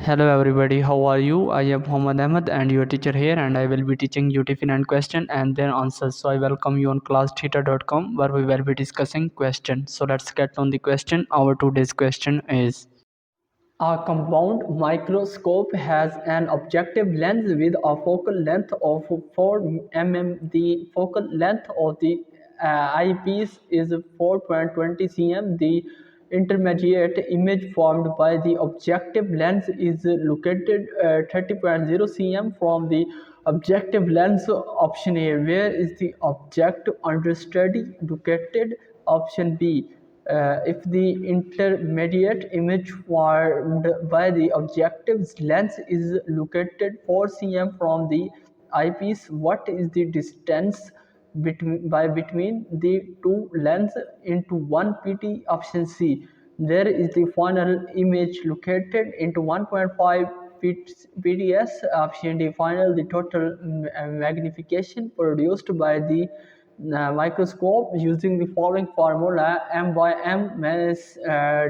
Hello everybody, how are you? I am Muhammad Ahmed and your teacher here, and I will be teaching you different question and their answers. So I welcome you on classtheta.com where we will be discussing question. So let's get on the question. Our today's question is: a compound microscope has an objective lens with a focal length of 4 mm. The focal length of the eyepiece is 4.20 cm. The intermediate image formed by the objective lens is located 30.0 cm from the objective lens. Option A. Where is the object under study located? Option B. If the intermediate image formed by the objective's lens is located 4 cm from the eyepiece, what is the distance between the two lenses into 1 pt? Option C. There is the final image located into 1.5 pts. Option D. Final the total magnification produced by the microscope using the following formula: m by m minus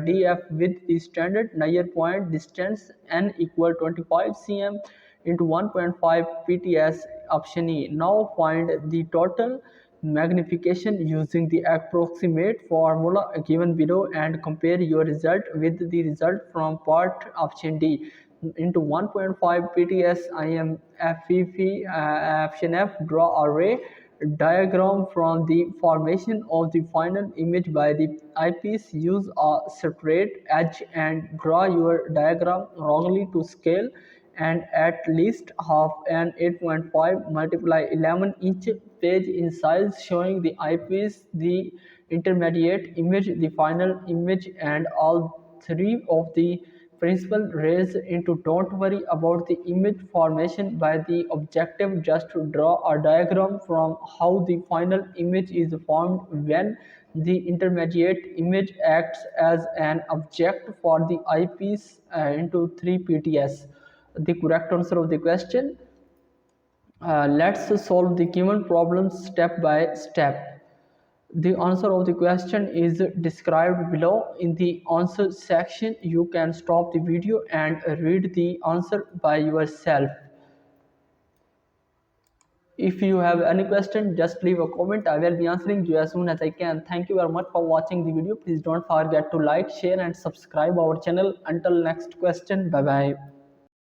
df with the standard near point distance n equal 25 cm into 1.5 pts. Option E. Now find the total magnification using the approximate formula given below and compare your result with the result from part. Option D. Into 1.5 pts I am fefe. Option F. Draw a ray diagram from the formation of the final image by the eyepiece. Use a straight edge and draw your diagram wrongly to scale and at least half an 8.5 multiply 11-inch page in size, showing the eyepiece, the intermediate image, the final image, and all three of the principal rays into. Don't worry about the image formation by the objective, just to draw a diagram from how the final image is formed when the intermediate image acts as an object for the eyepiece into 3 pts. The correct answer of the question: let's solve the given problem step by step. The answer of the question is described below in the answer section. You can stop the video and read the answer by yourself. If you have any question, just leave a comment. I will be answering you as soon as I can. Thank you very much for watching the video. Please don't forget to like, share and subscribe our channel. Until next question, bye bye.